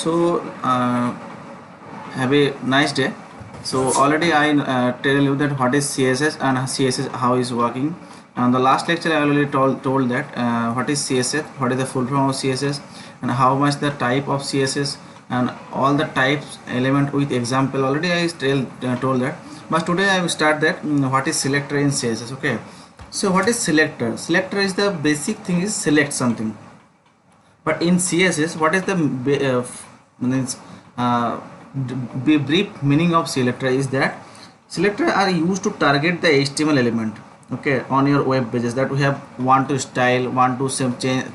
So have a nice day. So already I tell you that what is CSS and CSS how is working. And the last lecture I already told that what is CSS, what is the full form of CSS, and how much the type of CSS, and all the types element with example. Already I told that. But today I will start that what is selector in CSS. Okay. So what is selector? Selector is the basic thing is select something. But in CSS, what is the means, uh, brief meaning of selector is that selector are used to target the HTML element, okay, on your web pages that we have want to style, want to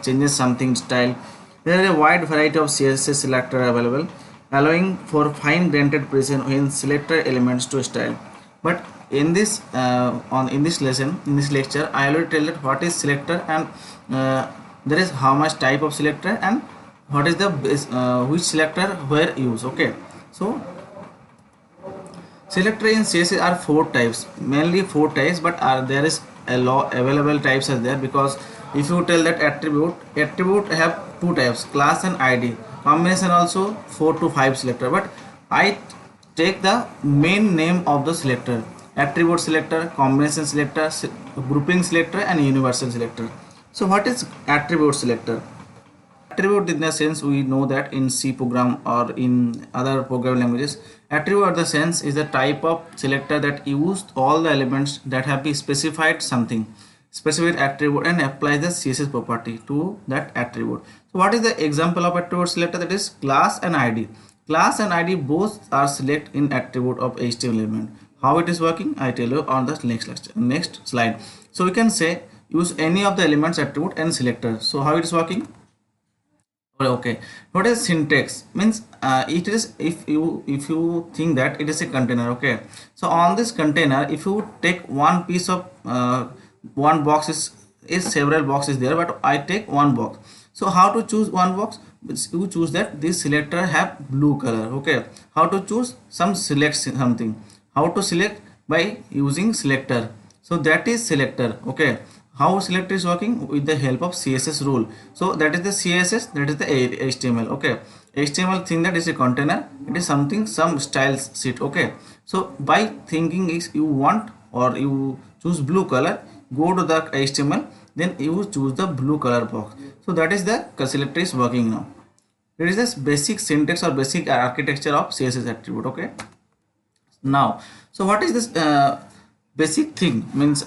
changes something style. There is a wide variety of CSS selector available, allowing for fine grained precision when selector elements to style. But in this in this lesson, in this lecture, I already tell that what is selector, and there is how much type of selector, and what is the which selector where use. Okay, so selector in CSS are four types, mainly four types, but there is a lot available types are there, because if you tell that attribute have two types, class and ID. Combination also 4 to 5 selector, but I take the main name of the selector: attribute selector, combination selector, grouping selector, and universal selector. So what is attribute selector? Attribute in the sense we know that in C program or in other programming languages, attribute in the sense is the type of selector that use all the elements that have been specified something, specified attribute, and applies the CSS property to that attribute. So what is the example of attribute selector? That is class and ID. Class and ID both are select in attribute of HTML element. How it is working, I tell you on the next slide. So we can say use any of the elements attribute and selector. So how it is working? Okay, what is syntax means? It is if you think that it is a container. Okay, so on this container, if you take one piece of one box is several boxes there, but I take one box. So how to choose one box? You choose that this selector have blue color. Okay, how to choose? Some select something. How to select? By using selector. So that is selector. Okay, how selector is working? With the help of CSS rule. So that is the CSS, that is the HTML. Okay, HTML thing that is a container, it is something, some styles sheet. Okay, so by thinking is you want or you choose blue color, go to the HTML, then you choose the blue color box. So that is the selector is working now. It is this basic syntax or basic architecture of CSS attribute. Okay, now so what is this basic thing means?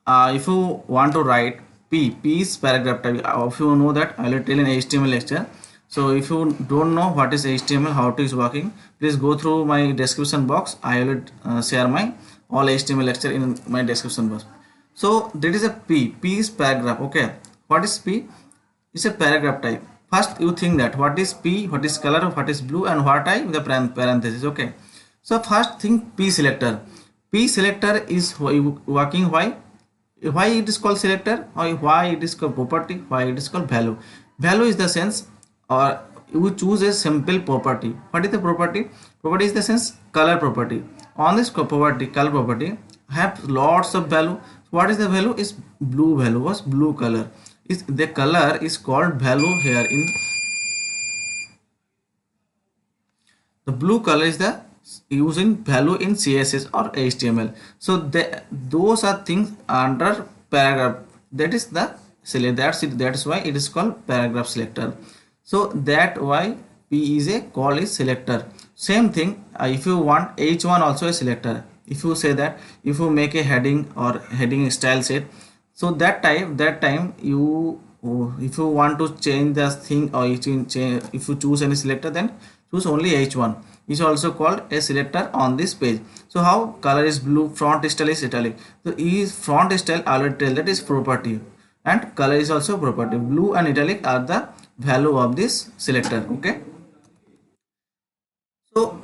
If you want to write p is paragraph type. If you know that, I will tell in HTML lecture. So if you don't know what is HTML, how it is working, please go through my description box. I will share my all HTML lecture in my description box. So that is a p is paragraph. Okay, what is p? It's a paragraph type. First you think that what is p, what is color, what is blue, and what I with the parenthesis. Okay, so first thing, p selector. P selector is working. Why it is called selector, or why it is called property, why it is called value? Value is the sense, or you choose a simple property. What is the property? Property is the sense color property. On this property, color property have lots of value. What is the value? Is blue value, was blue color. Is the color is called value here. In the blue color is the using value in CSS or HTML. So those are things under paragraph. That is the select. That's it. That's why it is called paragraph selector. So that why P is a call is selector. Same thing. If you want H1 also a selector. If you say that, if you make a heading or heading style set, so that time you, if you want to change the thing, or if you choose any selector, then choose only H1. Is also called a selector on this page. So how color is blue, font style is italic. So is front style, I will tell that is property, and color is also property. Blue and italic are the value of this selector. Okay, so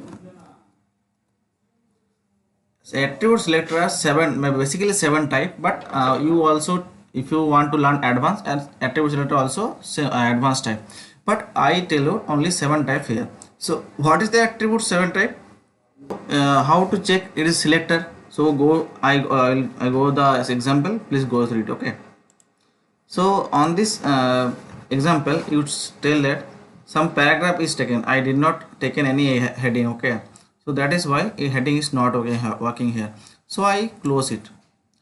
attribute selector are basically 7 type, but you also, if you want to learn advanced, and attribute selector also advanced type, but I tell you only 7 type here. So what is the attribute 7 type? How to check it is selector? So go, I go the example, please go through it. Okay, so on this example, you tell that some paragraph is taken. I did not taken any heading. Okay, so that is why a heading is not okay working here. So I close it.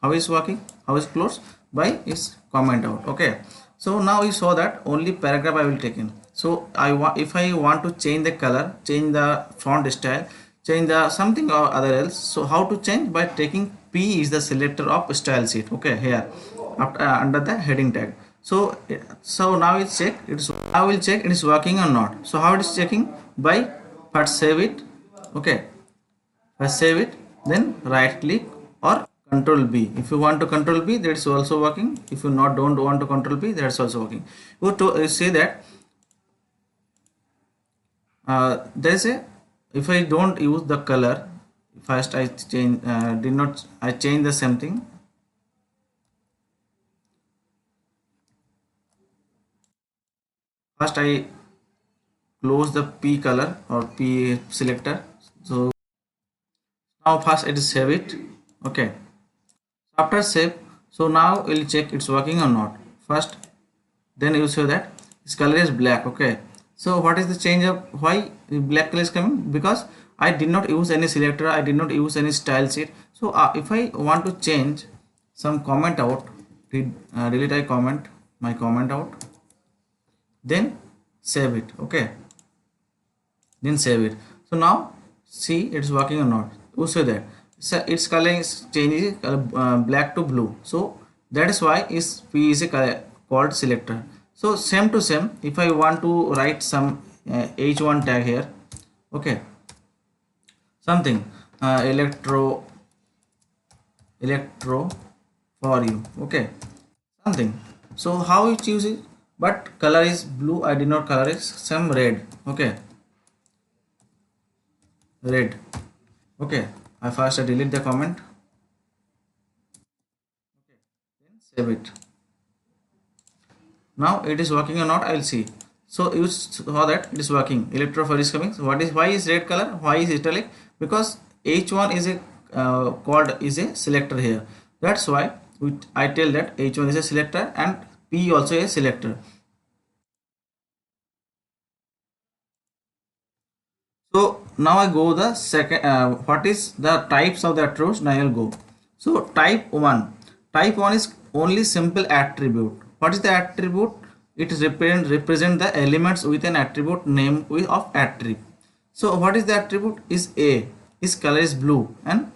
How is working? How is closed? By is comment out. Okay, so now you saw that only paragraph I will take in. So I want, if I want to change the color, change the font style, change the something or other else, so how to change? By taking P is the selector of style sheet. Okay, here after, under the heading tag. So now it's check, it's, I will check it is working or not. So how it is checking? By first save it. Okay, first save it, then right click or control B. If you want to control B, that's also working. If you not don't want to control B, that's also working. You say that there's a, if I don't use the color, first I change did not I change the same thing. First I close the P color or P selector. So now first it is save it. Okay, after save, so now we'll check it's working or not. First, then you say that this color is black. Okay, so what is the change of why black color is coming? Because I did not use any selector, I did not use any style sheet. So if I want to change some comment out, delete I comment my comment out, then save it. Okay, then save it. So now see it's working or not. Who say that? So its color is changing black to blue. So that is why is P is a color called selector. So same to same, if I want to write some H1 tag here, okay, something electro for you, okay, something. So how you choose it? But color is blue, I did not color it, some red. Okay, red. Okay, I first delete the comment. Okay, then save it. Now it is working or not, I will see. So you saw that it is working. Electro is coming. So what is, why is red color? Why is italic? Because H1 is a called is a selector here. That's why I tell that H1 is a selector and P also a selector. So now I go the second. What is the types of the attributes? Now I will go. So type 1. Type 1 is only simple attribute. What is the attribute? It is represent the elements with an attribute name of attribute. So what is the attribute? Is A. Its color is blue and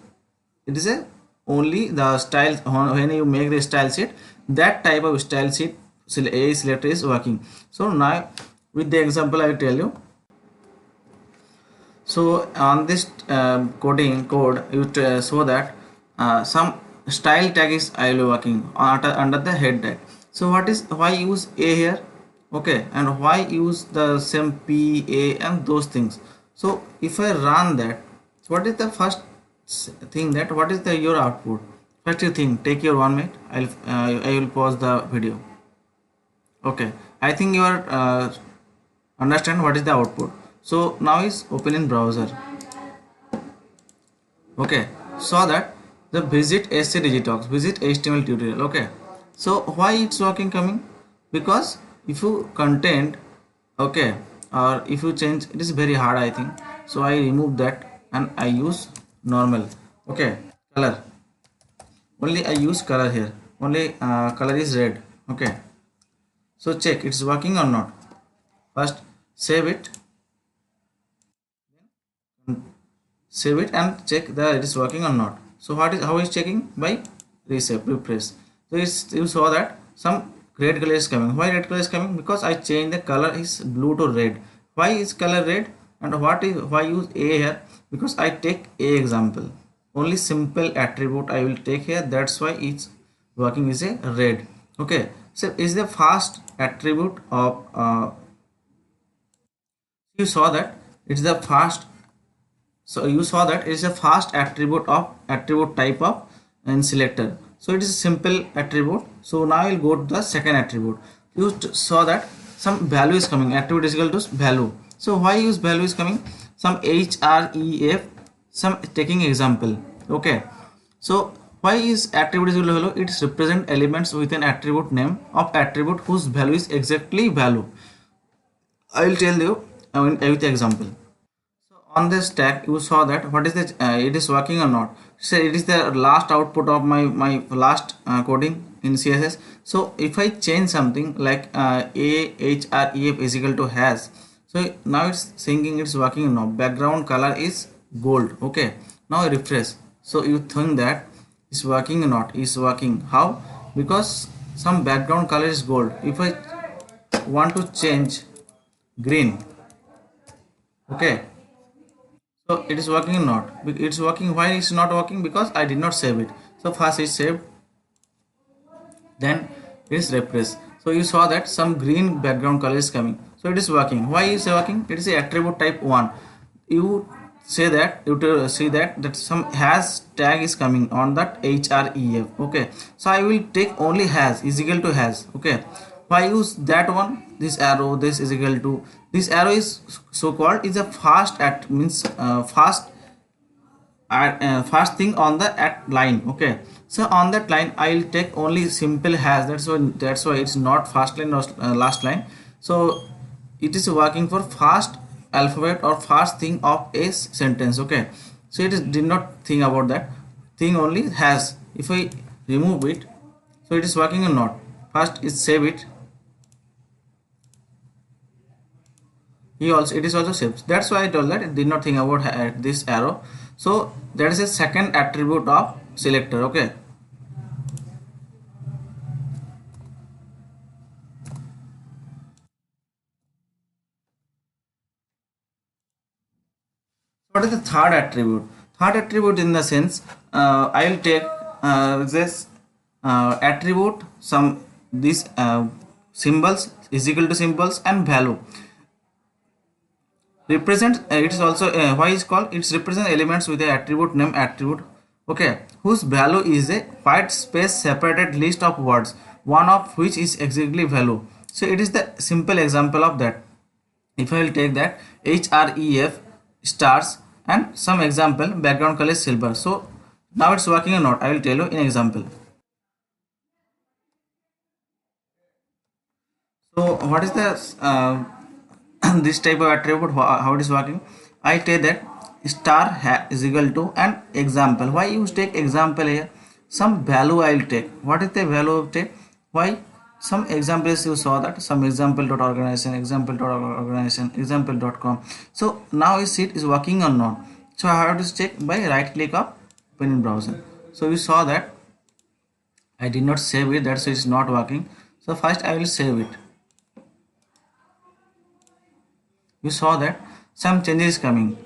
it is a only the style. When you make the style sheet, that type of style sheet A selector is working. So now with the example I will tell you. So on this code you show that some style tag is I will working under the head tag. So what is, why use A here? Okay, and why use the same P, A and those things? So if I run that, so what is the first thing, that what is the your output? First you think, take your 1 minute. I will pause the video. Okay, I think you are understand what is the output. So now is open in browser. Okay, so that the visit SC Digitox, visit HTML tutorial. Okay, so why it's working coming? Because if you content, okay, or if you change, it is very hard I think. So I remove that and I use normal. Okay, color. Only I use color here. Only color is red. Okay. So check it's working or not. First save it. Save it and check that it is working or not. So what is, how is checking? By refresh. So you saw that some red color is coming. Why red color is coming? Because I changed the color is blue to red. Why is color red? And what is, why use A here? Because I take A example. Only simple attribute I will take here. That's why it's working is a red. Okay. So is the first attribute of you saw that it's the first. So you saw that it is a fast attribute of attribute type of and selector. So it is a simple attribute. So now I will go to the second attribute. You saw that some value is coming. Attribute is equal to value. So why use value is coming? Some href, some taking example. Okay. So why is attribute is equal to value? It represent elements with an attribute name of attribute whose value is exactly value. I will tell you with example. So on this tag you saw that what is the it is working or not. So it is the last output of my last coding in CSS. So if I change something like AHREF is equal to has, so now it's thinking it's working or not. Background color is gold. Okay, now I refresh. So you think that it's working or not. Is working. How? Because some background color is gold. If I want to change green, okay, so it is working or not. It's working. Why it's not working? Because I did not save it. So first it's saved, then it is refreshed. So you saw that some green background color is coming. So it is working. Why is it working? It is a attribute type 1. You say that you to see that some has tag is coming on that href. Okay, so I will take only has is equal to has. Okay, why use that one? This arrow, this is equal to, this arrow is so called is a fast at means fast first thing on the at line. Okay, so on that line I will take only simple has. That's why it's not first line or last line. So it is working for fast alphabet or fast thing of a sentence. Okay, so it is did not think about that thing, only has. If I remove it, so it is working or not. First is save it. He also, it is also saved. That's why I told that it did not think about this arrow. So that is a second attribute of selector. Okay, what is the third attribute? Third attribute in the sense I will take this attribute some these symbols is equal to symbols and value represent it is also why is called it's represent elements with a attribute name attribute. Okay, whose value is a white space separated list of words, one of which is exactly value. So it is the simple example of that. If I will take that href stars and some example background color is silver. So now it's working or not, I will tell you in example. So what is the this type of attribute, how it is working? I tell that star is equal to an example. Why you take example here? Some value I will take. What is the value of take? Why? Some examples you saw that some example dot organization, example dot organization, example.com. So now is it is working or not? So I have to check by right click of open in browser. So you saw that I did not save it, that's why it's not working. So first I will save it. You saw that some changes coming.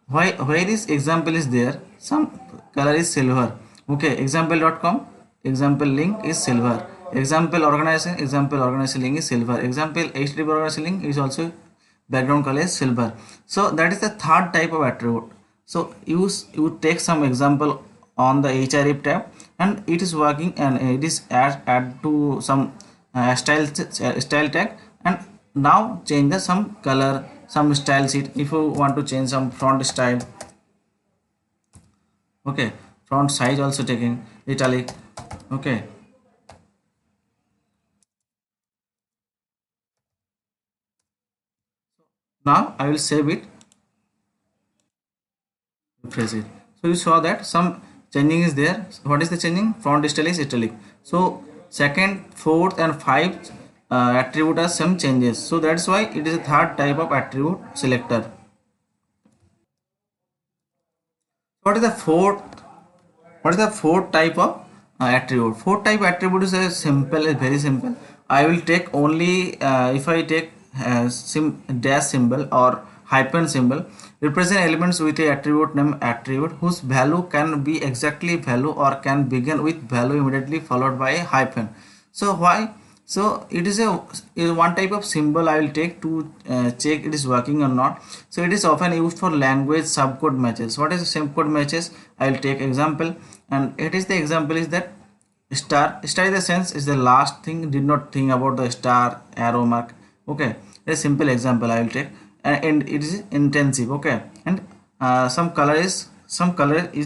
Why this example is there, some color is silver. Okay, example.com example link is silver, example organization link is silver, example http organization link is also background color is silver. So that is the third type of attribute. So you take some example on the href tab and it is working, and it is add to some style tag, and now change the some color, some style sheet. If you want to change some font style, okay, font size also taking italic. Okay, now I will save it, refresh it. So you saw that some changing is there. What is the changing? Font style is italic. So second, fourth and fifth attribute are some changes. So that's why it is a third type of attribute selector. What is the fourth? What is the fourth type of attribute? Fourth type attribute is a simple, is very simple. I will take only if I take dash symbol or hyphen symbol, represent elements with a attribute name attribute whose value can be exactly value or can begin with value immediately followed by a hyphen. So why? So it is one type of symbol I will take to check it is working or not. So it is often used for language subcode matches. What is subcode matches? I will take example, and it is the example is that star in the sense is the last thing, did not think about the star arrow mark. Okay, a simple example I will take, and it is intensive. Okay, and some color is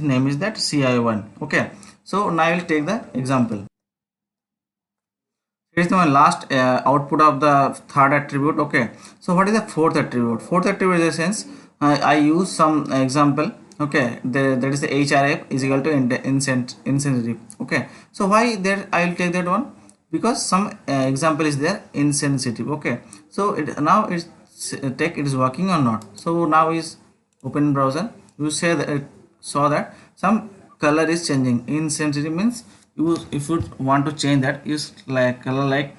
name is that CI1. Okay, so now I will take the example. Here is the one last output of the third attribute. Okay, so what is the fourth attribute? Fourth attribute is a sense I use some example. Okay, that is the href is equal to insensitive. Okay, so why there I will take that one, because some example is there insensitive. Okay, so now it's take it is working or not. So now is open browser, you say that saw that some color is changing. Insensitive means you, if you want to change that, use like color like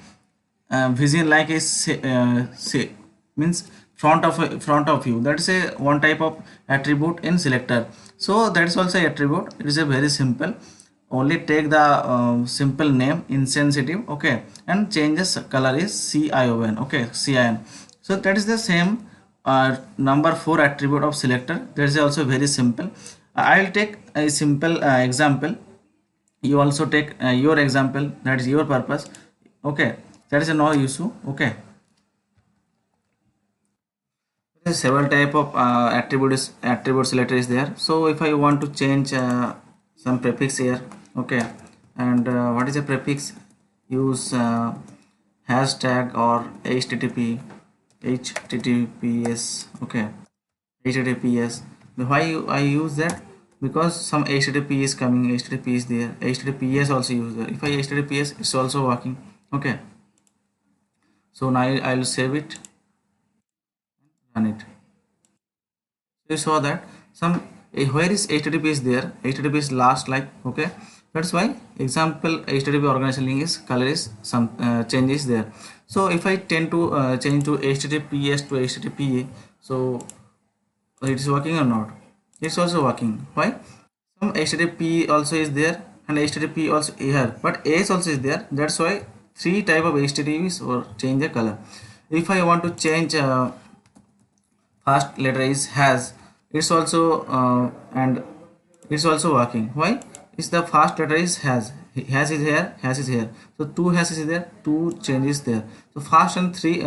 vision like a say means front of you. That is a one type of attribute in selector. So that is also attribute. It is a very simple, only take the simple name insensitive. Okay, and changes color is CION. Okay, CIN. So that is the same number 4 attribute of selector. That is also very simple. I will take a simple example. You also take your example, that is your purpose. Okay, that is a no issue. Okay, there is several type of attribute selector is there. So if I want to change some prefix here. Okay, and what is a prefix? Use hashtag or https. Okay, https. Why I use that? Because some http is coming, http is there, https also use there. If I https, it's also working. Okay, so now I will save it, run it. You saw that some where is http is there, http is last like. Okay, that's why example http organization link is color is some changes there. So if I tend to change to https to httpa, so it is working or not? It's also working. Why? Some http also is there and http also here, but as also is there. That's why three type of https or change the color. If I want to change first letter is has, it's also and it's also working. Why? Is the first letter is has is here, has is here, so two has is there, two changes there. So first and three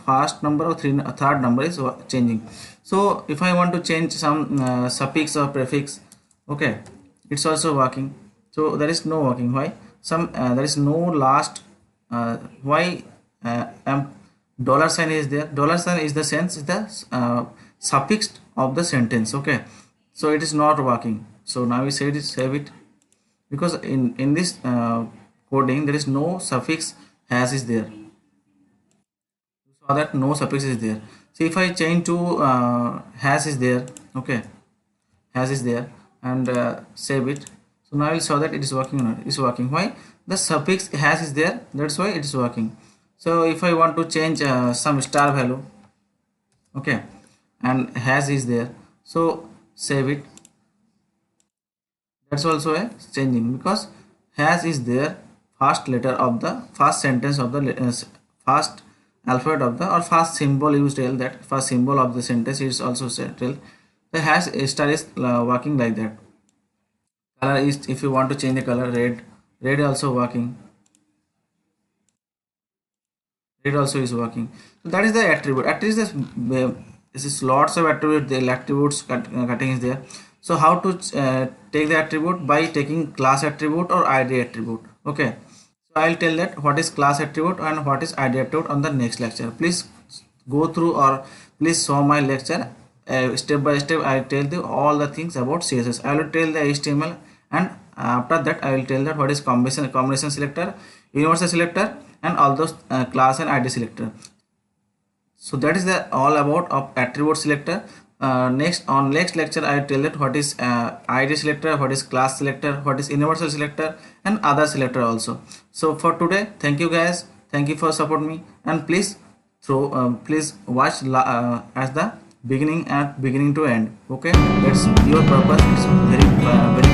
first number or three third number is changing. So if I want to change some suffix or prefix, okay, it's also working. So there is no working. Why? Some there is no last why dollar sign is there. Dollar sign is the sense is the suffix of the sentence. Okay, so it is not working. So now we save it, because in this coding there is no suffix has is there. You saw that no suffix is there. So if I change to has is there. Okay, has is there, and save it. So now you saw that it is working or not. It's working. Why? The suffix has is there, that's why it is working. So if I want to change some star value, okay, and has is there, so save it. That's also a changing, because has is there, first letter of the first sentence of the first alphabet of the or first symbol. You tell that first symbol of the sentence is also tell the has star is working like that. Color is, if you want to change the color, red also working, red also is working. So that is the attribute. Attribute is this is lots of attribute. The attributes cutting is there. So how to take the attribute? By taking class attribute or id attribute. Okay, so I'll tell that what is class attribute and what is id attribute on the next lecture. Please go through or please saw my lecture step by step. I tell you all the things about CSS. I will tell the HTML, and after that I will tell that what is combination selector, universal selector, and all those class and id selector. So that is the all about of attribute selector. Next lecture I will tell that what is id selector, what is class selector, what is universal selector, and other selector also. So for today, thank you guys, thank you for support me, and please please watch as the beginning to end. Okay, that's your purpose. It's very